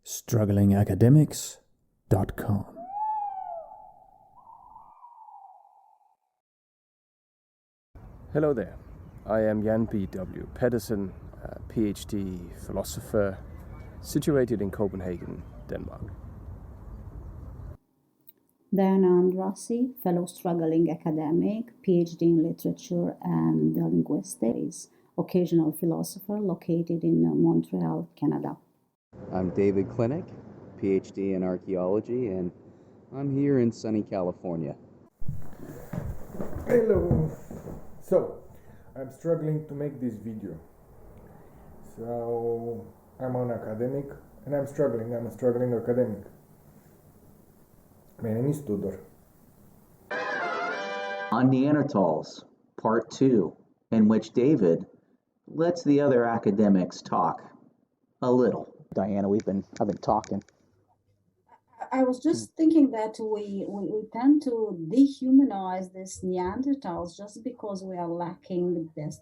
strugglingacademics.com. Hello there, I am Jan B.W. Pedersen, a PhD philosopher situated in Copenhagen, Denmark. Then Andrasi, fellow struggling academic, PhD in literature and linguistics, occasional philosopher located in Montreal, Canada. I'm David Clinnick, PhD in archaeology, and I'm here in sunny California. Hello! So, I'm struggling to make this video. So, I'm an academic and I'm a struggling academic. My name is Tudor. On Neanderthals Part II, in which David lets the other academics talk a little. Diana, I've been talking. I was just thinking that we tend to dehumanize these Neanderthals just because we are lacking this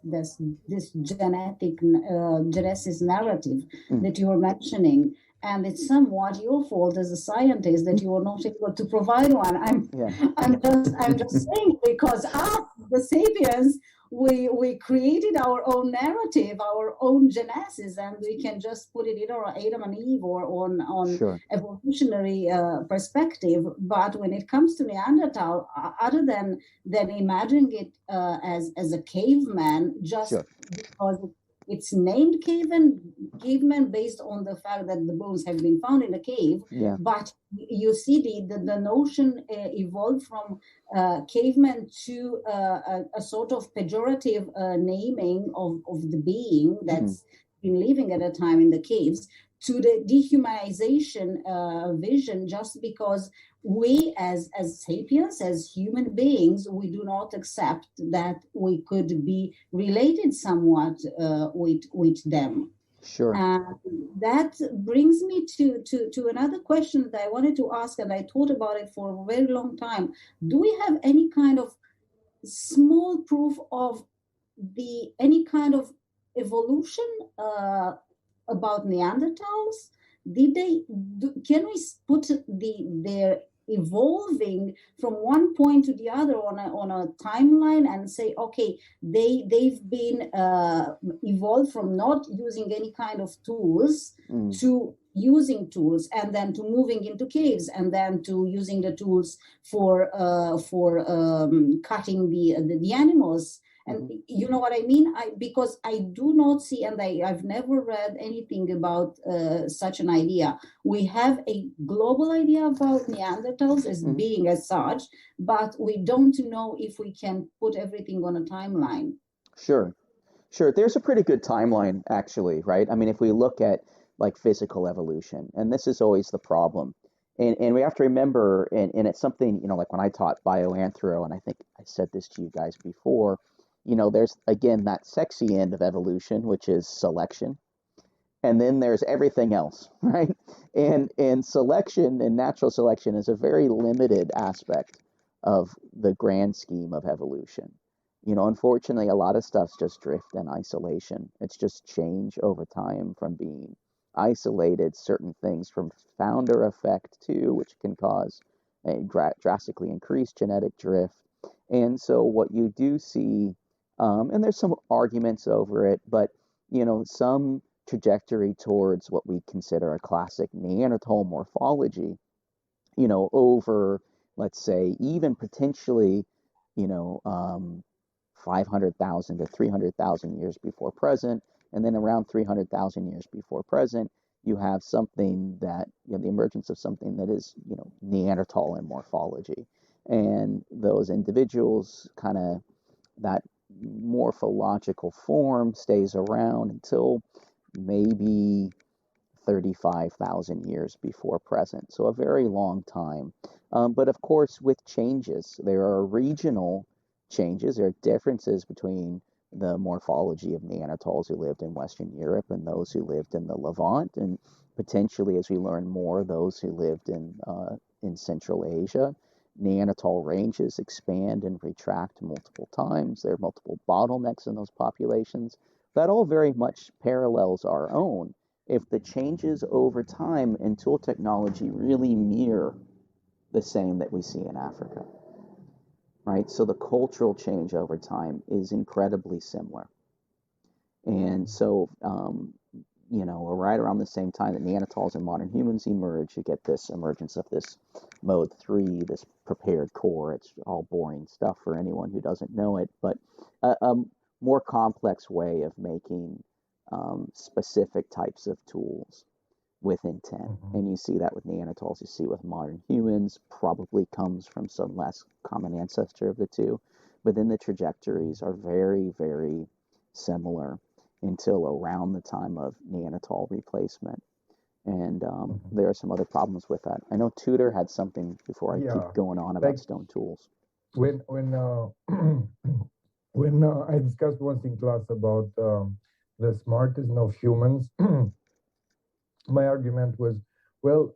genesis narrative that you were mentioning. And it's somewhat your fault as a scientist that you were not able to provide one. I'm just saying, because the sapiens, we created our own narrative, our own genesis, and we can just put it in our Adam and Eve or on evolutionary perspective. But when it comes to Neanderthal, other than imagining it as a caveman, just because it's named caveman based on the fact that the bones have been found in a cave. Yeah. But you see the notion evolved from caveman to a sort of pejorative naming of the being that's been living at a time in the caves, to the dehumanization vision, just because we as sapiens, as human beings, we do not accept that we could be related somewhat with them. Sure. That brings me to another question that I wanted to ask, and I thought about it for a very long time. Do we have any kind of small proof of any kind of evolution about Neanderthals? Can we put their evolving from one point to the other on a timeline and say, okay, they've been evolved from not using any kind of tools to using tools, and then to moving into caves, and then to using the tools for cutting the animals. And you know what I mean? Because I do not see, and I've never read anything about such an idea. We have a global idea about Neanderthals as being as such, but we don't know if we can put everything on a timeline. Sure. There's a pretty good timeline, actually, right? I mean, if we look at like physical evolution, and this is always the problem. And we have to remember, and it's something, like when I taught bioanthro, and I think I said this to you guys before, there's, again, that sexy end of evolution, which is selection. And then there's everything else, right? And selection and natural selection is a very limited aspect of the grand scheme of evolution. Unfortunately, a lot of stuff's just drift in isolation. It's just change over time from being isolated, certain things from founder effect too, which can cause a drastically increased genetic drift. And so what you do see, and there's some arguments over it, but some trajectory towards what we consider a classic Neanderthal morphology, over, let's say, even potentially, 500,000 to 300,000 years before present, and then around 300,000 years before present, you have something that, the emergence of something that is, Neanderthal in morphology. And those individuals, kind of that morphological form stays around until maybe 35,000 years before present. So a very long time. But of course, with changes, there are regional changes. There are differences between the morphology of Neanderthals who lived in Western Europe and those who lived in the Levant, and potentially, as we learn more, those who lived in Central Asia. Neanderthal ranges expand and retract multiple times. There are multiple bottlenecks in those populations. That all very much parallels our own. if the changes over time in tool technology really mirror the same that we see in Africa, right? So the cultural change over time is incredibly similar. And so, right around the same time that Neanderthals and modern humans emerge, you get this emergence of this mode 3, this prepared core. It's all boring stuff for anyone who doesn't know it, but a more complex way of making specific types of tools with intent. And you see that with Neanderthals, you see with modern humans, probably comes from some less common ancestor of the two, but then the trajectories are very, very similar until around the time of Neanderthal replacement. And there are some other problems with that. I know Tudor had something before I keep going on about stone tools. When when I discussed once in class about the smartest of humans, my argument was, well,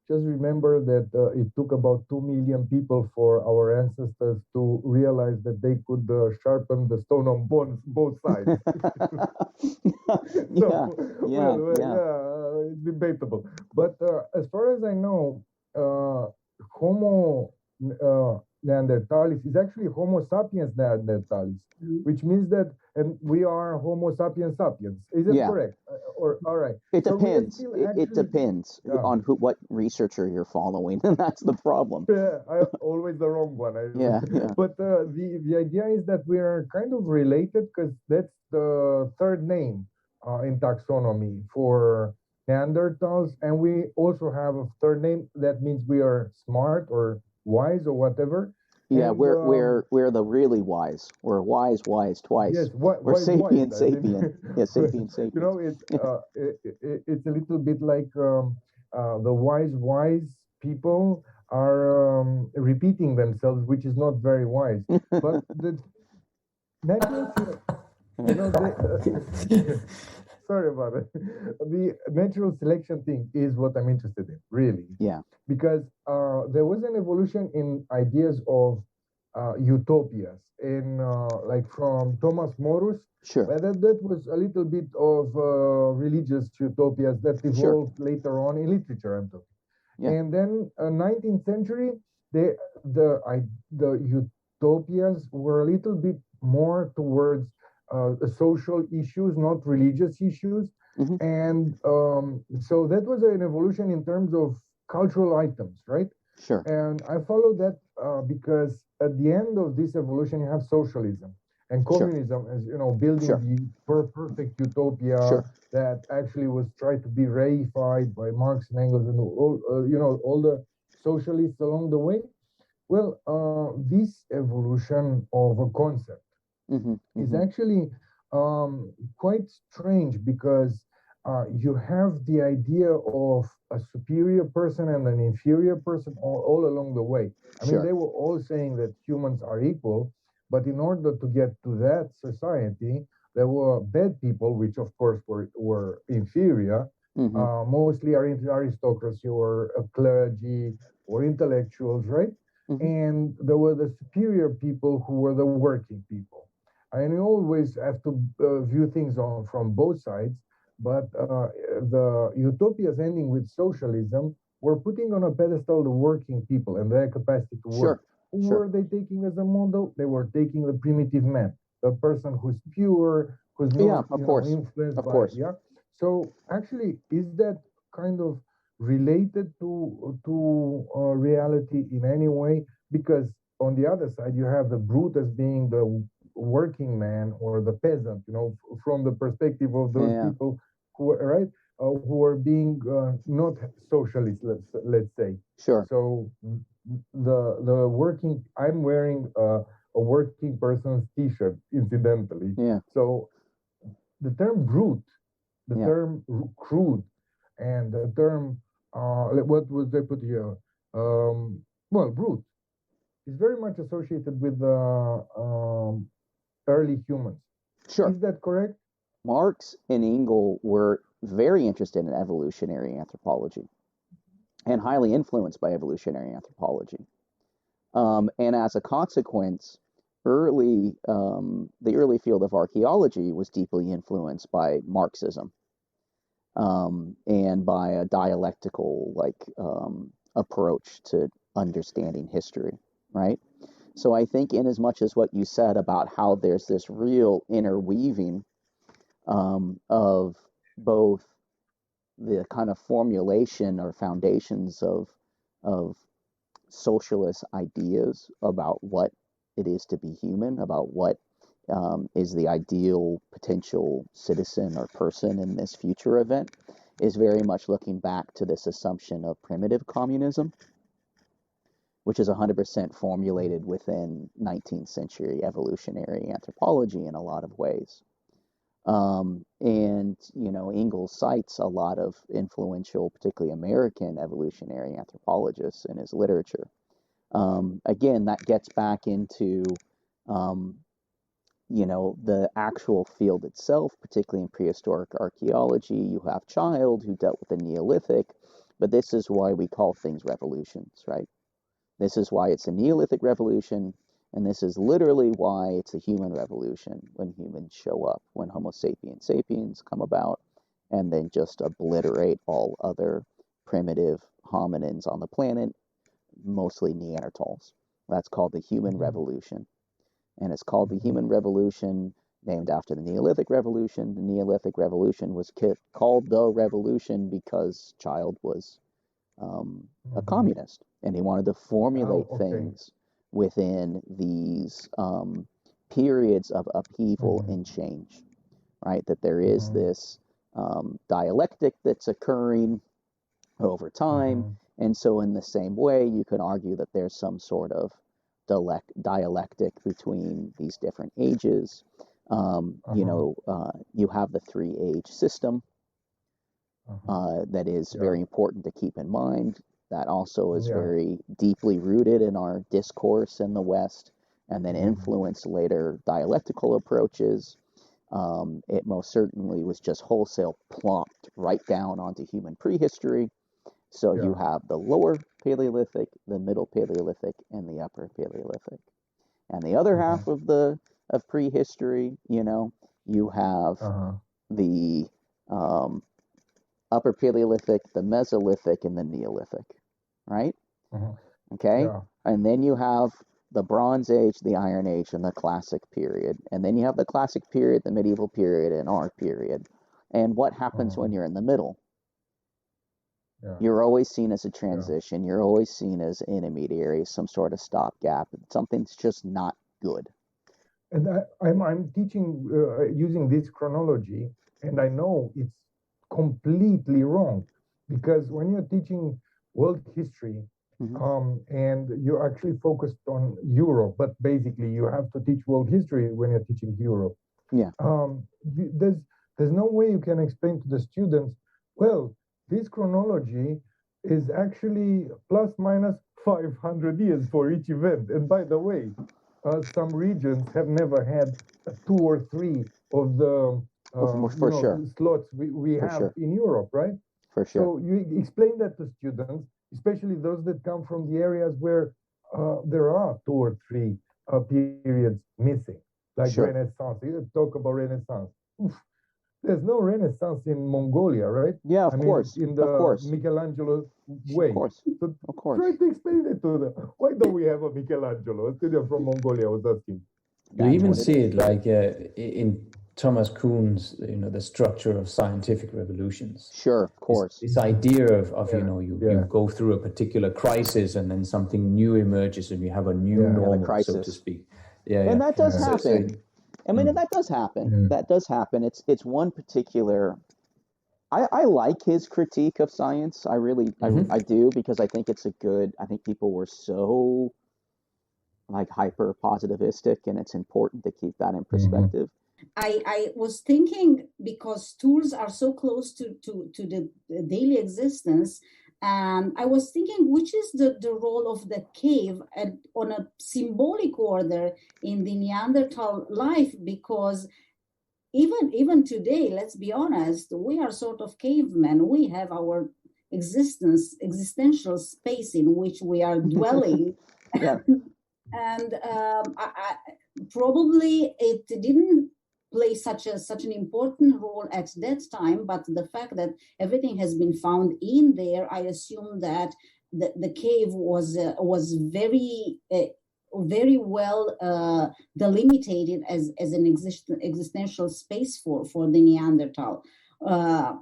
just remember that it took about 2 million people for our ancestors to realize that they could sharpen the stone on both sides. It's debatable. But as far as I know, Homo Neanderthalis is actually Homo sapiens Neanderthalis, which means that, and we are Homo sapiens sapiens. Is it correct? Or all right? It depends. It depends on what researcher you're following, and that's the problem. Yeah, I'm always the wrong one. But the idea is that we are kind of related because that's the third name in taxonomy for Neanderthals, and we also have a third name that means we are smart or wise or whatever. Yeah, and, we're the really wise. We're wise twice. Yes, we're sapien. Yeah, sapien. You know, it's a little bit like the wise people are repeating themselves, which is not very wise. But the natural, sorry about it. The natural selection thing is what I'm interested in, really. Yeah. Because there was an evolution in ideas of utopias, like from Thomas Morus. Sure. That was a little bit of religious utopias that evolved later on in literature, I'm talking. Yeah. And then 19th century, the utopias were a little bit more towards social issues, not religious issues. And so that was an evolution in terms of cultural items, right? Sure. And I follow that because at the end of this evolution, you have socialism and communism, as you know, building the perfect utopia that actually was tried to be reified by Marx and Engels and all the socialists along the way. Well, this evolution of a concept is actually quite strange because you have the idea of a superior person and an inferior person all along the way. I mean, they were all saying that humans are equal, but in order to get to that society, there were bad people, which of course were inferior, mostly aristocracy or clergy or intellectuals, right? And there were the superior people who were the working people. And you always have to view things from both sides. But the utopias ending with socialism were putting on a pedestal the working people and their capacity to work. Who were they taking as a model? They were taking the primitive man, the person who's pure, who's not influenced by. Yeah. So actually, is that kind of related to reality in any way? Because on the other side, you have the brute as being the working man or the peasant, from the perspective of those people who are being not socialist, let's say. Sure. So the working, I'm wearing a working person's T-shirt, incidentally. Yeah. So the term brute, the term crude, and the term what was they put here? Brute is very much associated with early humans. Sure. Is that correct? Marx and Engels were very interested in evolutionary anthropology and highly influenced by evolutionary anthropology. And as a consequence, the early field of archaeology was deeply influenced by Marxism. and by a dialectical approach to understanding history, right? So I think in as much as what you said about how there's this real interweaving of both the kind of formulation or foundations of socialist ideas about what it is to be human, about what is the ideal potential citizen or person in this future event, is very much looking back to this assumption of primitive communism, which is 100% formulated within 19th century evolutionary anthropology in a lot of ways. And, Ingalls cites a lot of influential, particularly American evolutionary anthropologists in his literature. Again, that gets back into, the actual field itself, particularly in prehistoric archaeology. You have Child, who dealt with the Neolithic, but this is why we call things revolutions, right? This is why it's a Neolithic revolution, and this is literally why it's a human revolution when humans show up, when Homo sapiens come about, and then just obliterate all other primitive hominins on the planet, mostly Neanderthals. That's called the human revolution. And it's called the human revolution, named after the Neolithic revolution. The Neolithic revolution was called the revolution because Child was a communist, and he wanted to formulate things within these periods of upheaval and change, right? That there is this dialectic that's occurring over time, and so in the same way, you can argue that there's some sort of dialectic between these different ages. You have the 3-age system. That is very important to keep in mind. That also is very deeply rooted in our discourse in the West, and then influenced later dialectical approaches. It most certainly was just wholesale plopped right down onto human prehistory. So you have the lower Paleolithic, the middle Paleolithic, and the upper Paleolithic. And the other half of prehistory, you have the upper Paleolithic, the Mesolithic, and the Neolithic, right? Okay? Yeah. And then you have the Bronze Age, the Iron Age, and the Classic period. And then you have the Classic period, the Medieval period, and our period. And what happens when you're in the middle? You're always seen as a transition. You're always seen as intermediary, some sort of stopgap. Something's just not good. And I'm teaching using this chronology, and I know it's completely wrong, because when you're teaching world history, and you're actually focused on Europe, but basically you have to teach world history when you're teaching Europe. Yeah. There's no way you can explain to the students, well, this chronology is actually plus minus 500 years for each event. And by the way, some regions have never had 2 or 3 of the slots we have in Europe, right? For sure. So you explain that to students, especially those that come from the areas where there are 2 or 3 periods missing, like Renaissance. You talk about Renaissance. Oof. There's no Renaissance in Mongolia, right? Yeah, of course. In the Michelangelo way. Of course. Try to explain it to them. Why don't we have a Michelangelo? A student from Mongolia was asking. You even see it like in Thomas Kuhn's, the structure of scientific revolutions. Sure, of course. This idea of you go through a particular crisis and then something new emerges and you have a new normal, so to speak. And that does happen. That does happen. That does happen. It's one particular. I like his critique of science. I really, I do, because I think it's I think people were so hyper positivistic, and it's important to keep that in perspective. I was thinking, because tools are so close to the daily existence, and I was thinking, which is the role of the cave on a symbolic order in the Neanderthal life? Because even today, let's be honest, we are sort of cavemen. We have our existential space in which we are dwelling. And probably it didn't play such an important role at that time, but the fact that everything has been found in there, I assume that the cave was very well delimited as an existential space for the Neanderthal.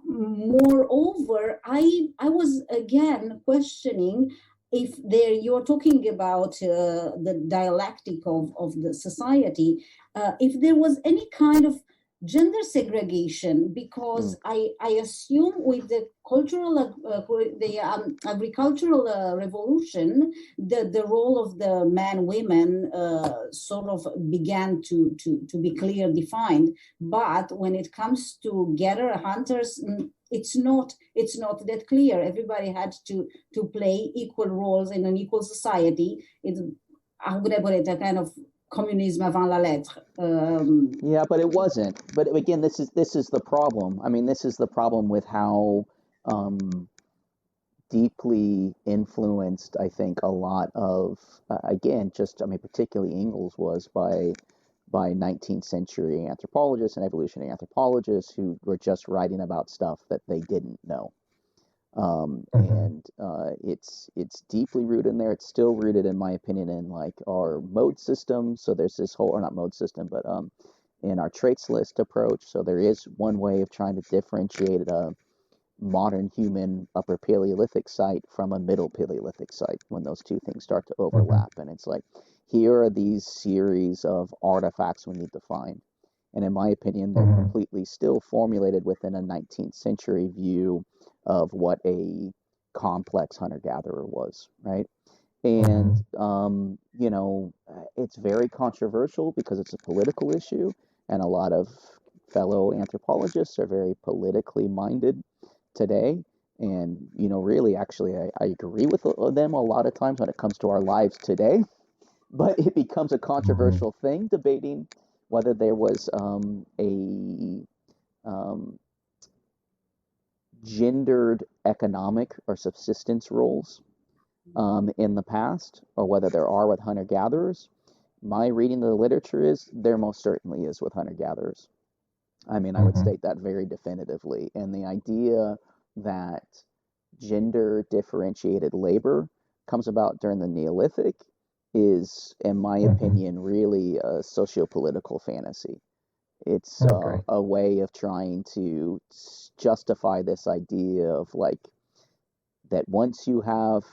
Moreover, I was again questioning if you're talking about the dialectic of the society, if there was any kind of gender segregation, because I assume with the agricultural revolution, the role of the man women sort of began to be clear defined. But when it comes to gatherer hunters, it's not that clear. Everybody had to play equal roles in an equal society. It's, how could I put it, a kind of communism avant la lettre. Yeah, but it wasn't. But again, this is the problem. I mean, this is the problem with how deeply influenced, I think, a lot of again, just I mean, particularly Engels was by 19th century anthropologists and evolutionary anthropologists who were just writing about stuff that they didn't know. And it's deeply rooted in there. It's still rooted, in my opinion, in like our mode system. So there's this whole, or not mode system, but in our traits list approach. So there is one way of trying to differentiate a modern human upper Paleolithic site from a middle Paleolithic site when those two things start to overlap. And it's like, here are these series of artifacts we need to find. And in my opinion, they're completely still formulated within a 19th century view of what a complex hunter-gatherer was, right? And, you know, it's very controversial because it's a political issue, and a lot of fellow anthropologists are very politically minded today. And, you know, really, actually, I agree with them a lot of times when it comes to our lives today, but it becomes a controversial thing debating whether there was a gendered economic or subsistence roles in the past, or whether there are with hunter-gatherers. My reading of the literature is there most certainly is with hunter-gatherers. I mean, I would state that very definitively. And the idea that gender-differentiated labor comes about during the Neolithic is, in my opinion, really a socio-political fantasy. It's a way of trying to justify this idea of like that once you have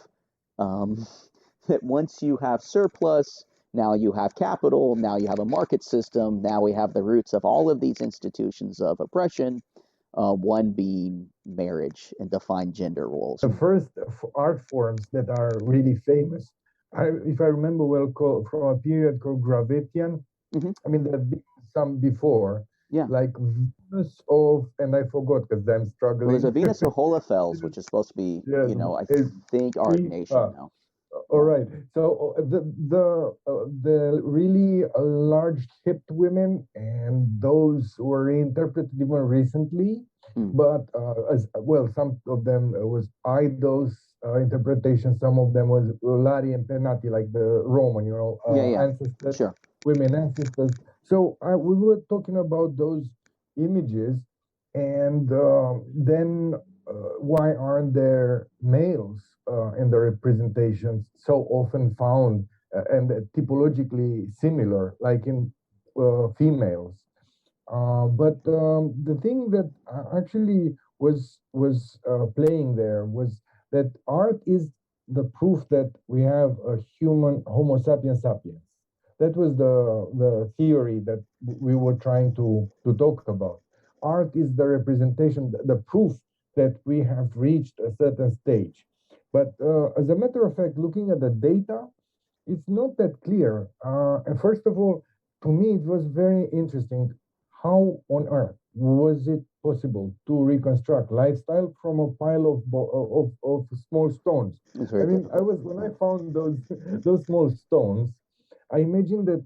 surplus, now you have capital, now you have a market system, now we have the roots of all of these institutions of oppression, one being marriage and defined gender roles. The first art forms that are really famous, if I remember well, from a period called Gravettian. I mean, there have been some before, like Venus of, and I forgot because I'm struggling. Well, there's a Venus of Hohlefels, which is supposed to be, you know, I think our nation now. All right. So the really large-hipped women, and those were reinterpreted even recently, but as well, some of them was idols interpretation. Some of them was Lari and Penati, like the Roman, you know, ancestors, women ancestors. So we were talking about those images, and then why aren't there males in the representations so often found and typologically similar, like in females? But the thing that actually was playing there was that art is the proof that we have a human Homo sapiens sapiens. That was the theory that we were trying to talk about. Art is the representation, the proof that we have reached a certain stage. But as a matter of fact, looking at the data, it's not that clear. And first of all, to me, it was very interesting. How on earth was it possible to reconstruct lifestyle from a pile of small stones? I mean, when I found those small stones, I imagined that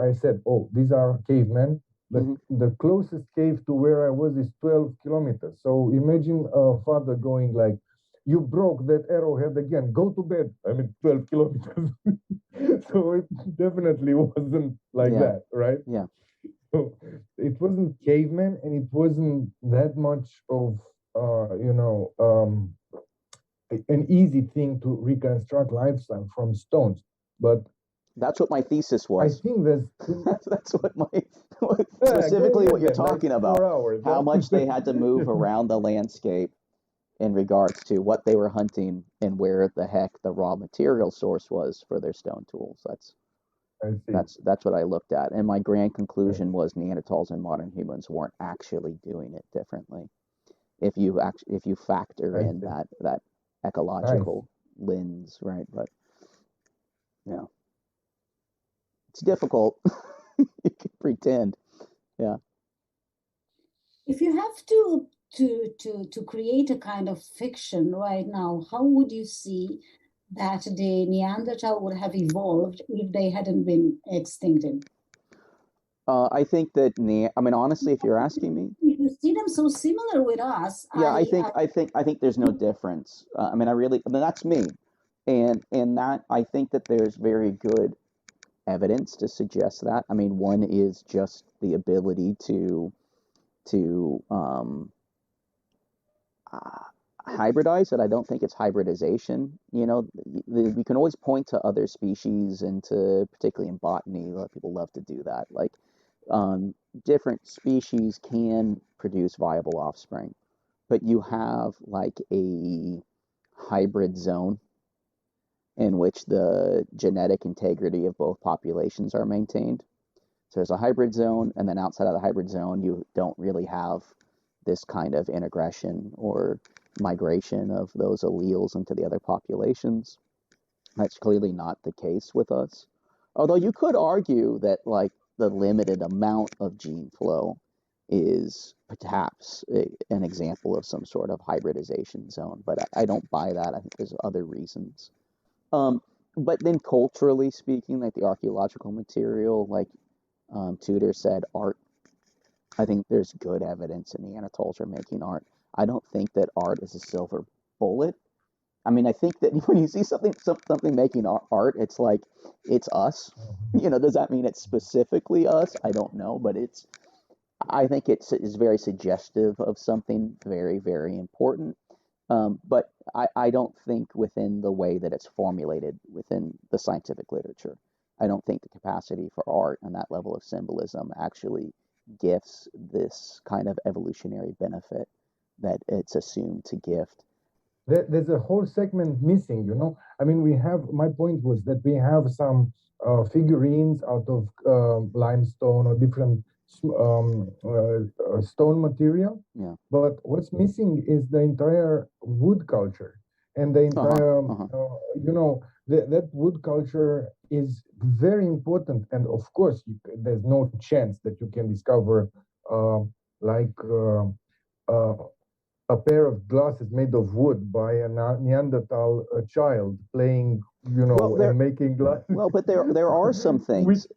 I said, "Oh, these are cavemen." The closest cave to where I was is 12 kilometers. So imagine a father going like, "You broke that arrowhead again. Go to bed." I mean, 12 kilometers. So it definitely wasn't like that, right? Yeah. So it wasn't cavemen, and it wasn't that much of an easy thing to reconstruct lifestyle from stones. But that's what my thesis was. I think that's what my specifically what you're talking about. How much they had to move around the landscape in regards to what they were hunting and where the heck the raw material source was for their stone tools. That's what I looked at, and my grand conclusion was Neanderthals and modern humans weren't actually doing it differently. If you factor in that ecological lens, right? But yeah, it's difficult. You can pretend, yeah. If you have to create a kind of fiction right now, how would you see that the Neanderthal would have evolved if they hadn't been extincted? I think that honestly, if you're asking me, you see them so similar with us. Yeah, I think there's no difference. That's me, and that I think that there's very good evidence to suggest that. I mean, one is just the ability to hybridize it. I don't think it's hybridization. We can always point to other species and to, particularly in botany, a lot of people love to do that. Like, different species can produce viable offspring, but you have like a hybrid zone in which the genetic integrity of both populations are maintained. So there's a hybrid zone, and then outside of the hybrid zone, you don't really have this kind of integration or migration of those alleles into the other populations. That's clearly not the case with us. Although you could argue that like the limited amount of gene flow is perhaps an example of some sort of hybridization zone, but I don't buy that. I think there's other reasons. But then culturally speaking, like the archaeological material, like Tudor said, art, I think there's good evidence that Neanderthals are making art. I don't think that art is a silver bullet. I mean, I think that when you see something making art, it's like, it's us. Does that mean it's specifically us? I don't know, but I think it's very suggestive of something very, very important. But I don't think within the way that it's formulated within the scientific literature. I don't think the capacity for art and that level of symbolism actually gifts this kind of evolutionary benefit that it's assumed to gift. There's a whole segment missing, I mean, my point was that we have some figurines out of limestone or different stone material. Yeah. But what's missing is the entire wood culture. And the entire, that wood culture is very important. And of course, there's no chance that you can discover a pair of glasses made of wood by a Neanderthal child playing, and making glasses. Well, but there are some things.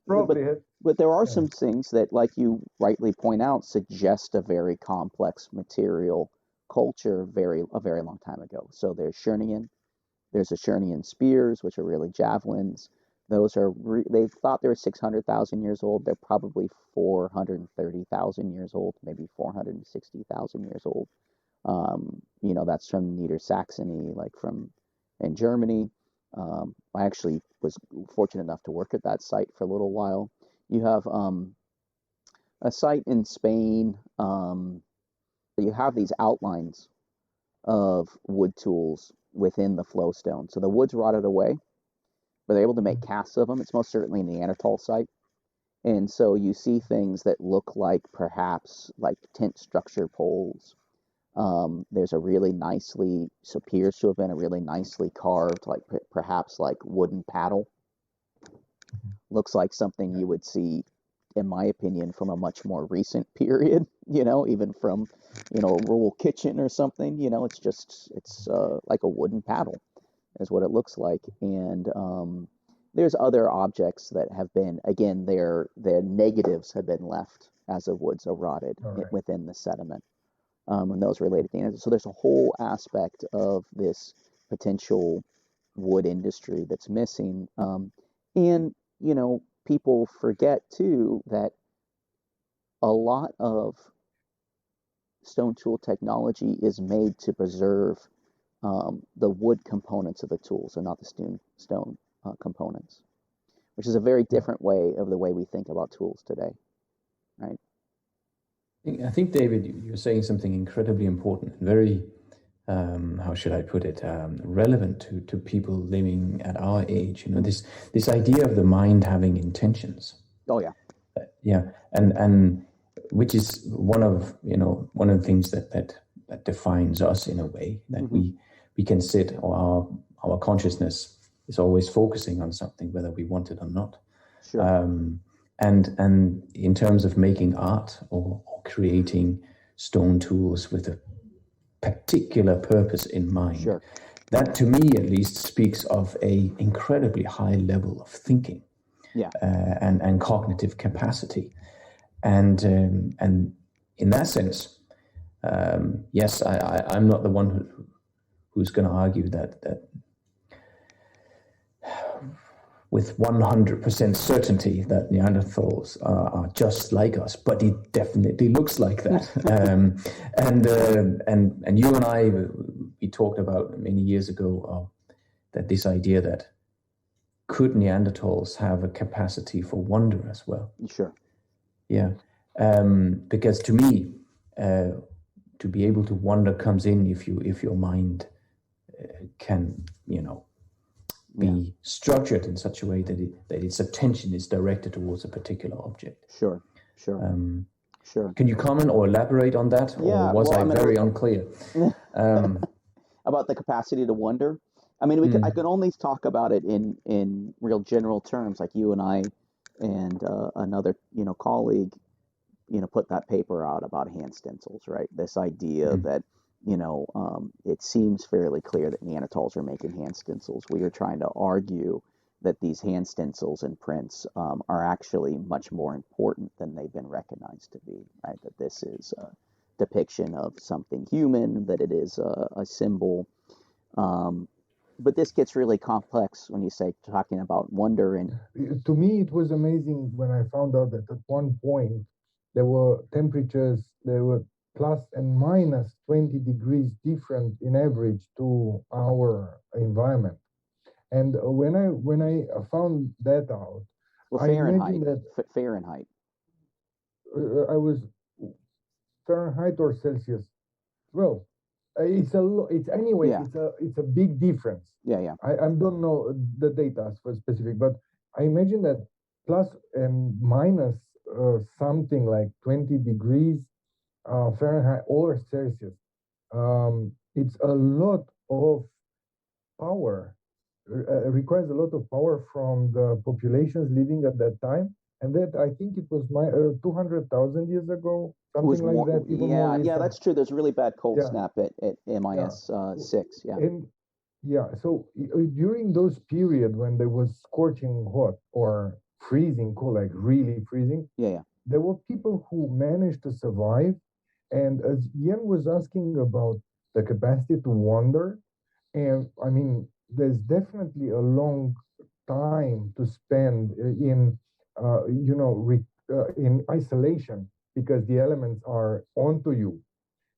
But there are some things that, like you rightly point out, suggest a very complex material culture a very long time ago. So there's the Chernian spears, which are really javelins. Those are they thought they were 600,000 years old. They're probably 430,000 years old, maybe 460,000 years old. That's from Niedersaxony, like in Germany. I actually was fortunate enough to work at that site for a little while. You have a site in Spain. You have these outlines of wood tools within the flowstone. So the wood's rotted away, but they're able to make casts of them. It's most certainly a Neanderthal site. And so you see things that look like perhaps like tent structure poles. There's appears to have been a really nicely carved, like perhaps like wooden paddle. Looks like something you would see, in my opinion, from a much more recent period, even from, a rural kitchen or something, it's like a wooden paddle is what it looks like. And there's other objects that have been, again, their negatives have been left as the woods are rotted within the sediment. And those related things. So there's a whole aspect of this potential wood industry that's missing. And, people forget too that a lot of stone tool technology is made to preserve the wood components of the tools and not the stone components, which is a very different way of the way we think about tools today, right? I think, David, you're saying something incredibly important, very, how should I put it, relevant to people living at our age. You know, this idea of the mind having intentions. Oh yeah. Yeah, and which is one of the things that defines us in a way, that we can sit, or our consciousness is always focusing on something, whether we want it or not. Sure. And in terms of making art or creating stone tools with a particular purpose in mind, sure, that to me at least speaks of a incredibly high level of thinking, yeah, and cognitive capacity, and in that sense, yes, I'm not the one who's going to argue that with 100% certainty that Neanderthals are just like us, but it definitely looks like that. And you and I, we talked about many years ago that this idea that could Neanderthals have a capacity for wonder as well? Sure. Yeah, because to me, to be able to wonder comes in if your mind can, be structured in such a way that its attention is directed towards a particular object. Sure. Sure. Can you comment or elaborate on that? Yeah, or was I very unclear? About the capacity to wonder? I mean, I can only talk about it in real general terms, like you and I and another, colleague, put that paper out about hand stencils, right? This idea that, it seems fairly clear that Neanderthals are making hand stencils. We are trying to argue that these hand stencils and prints are actually much more important than they've been recognized to be, right? That this is a depiction of something human, that it is a symbol. But this gets really complex when you say talking about wonder. And to me, it was amazing when I found out that at one point there were temperatures, there were plus and minus 20 degrees different in average to our environment. And when I found that out, Fahrenheit. Fahrenheit. I was Fahrenheit or Celsius. Well, it's anyway. Yeah. It's a big difference. Yeah. I don't know the data for specific, but I imagine that plus and minus something like 20 degrees Fahrenheit or Celsius. It's a lot of power. Requires a lot of power from the populations living at that time, and that I think it was 200,000 years ago, something like that. Yeah, that's true. There's a really bad cold snap at MIS 6. Yeah. And so during those period when there was scorching hot or freezing cold, like really freezing, there were people who managed to survive. And as Ian was asking about the capacity to wonder, and I mean, there's definitely a long time to spend in, in isolation, because the elements are onto you,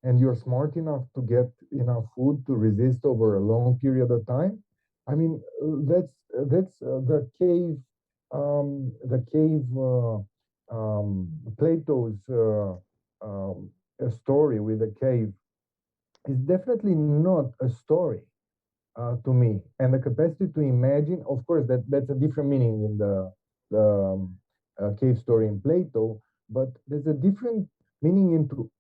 and you're smart enough to get enough food to resist over a long period of time. I mean, that's the cave, Plato's story with the cave is definitely not a story to me. And the capacity to imagine, of course, that's a different meaning in the cave story in Plato, but there's a different meaning into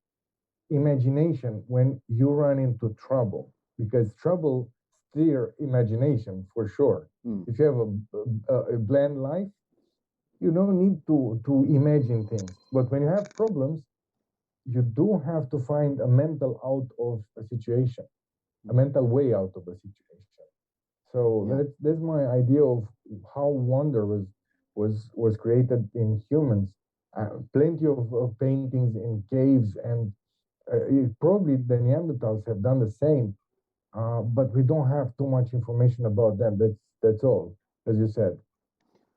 imagination when you run into trouble, because trouble steer imagination for sure. If you have a bland life, you don't need to imagine things. But when you have problems, you do have to find a mental out of a situation, a mental way out of a situation. So that's my idea of how wonder was created in humans. Plenty of paintings in caves, and probably the Neanderthals have done the same, but we don't have too much information about them. That's all, as you said.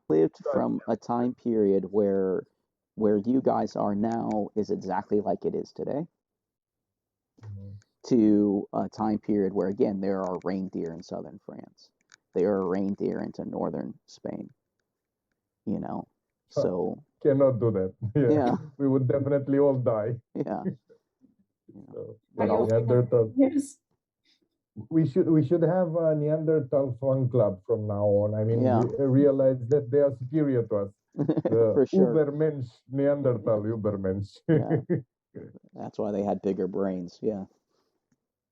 Lived from a time period where where you guys are now is exactly like it is today, to a time period where, again, there are reindeer in southern France. There are reindeer into northern Spain, you know. So cannot do that. Yeah. We would definitely all die. Yeah. So, Are you Neanderthal. Yes. We should have a Neanderthal fun club from now on. I mean, Yeah. realize that they are superior to us. The For sure. Ubermensch, Neanderthal Ubermensch. Yeah. That's why they had bigger brains. Yeah.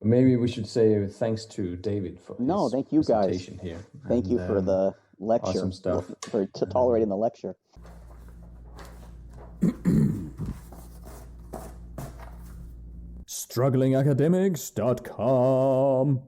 Maybe we should say thanks to David for his thank you guys. presentation here. Thank you for the lecture. Awesome stuff. For tolerating the lecture. StrugglingAcademics.com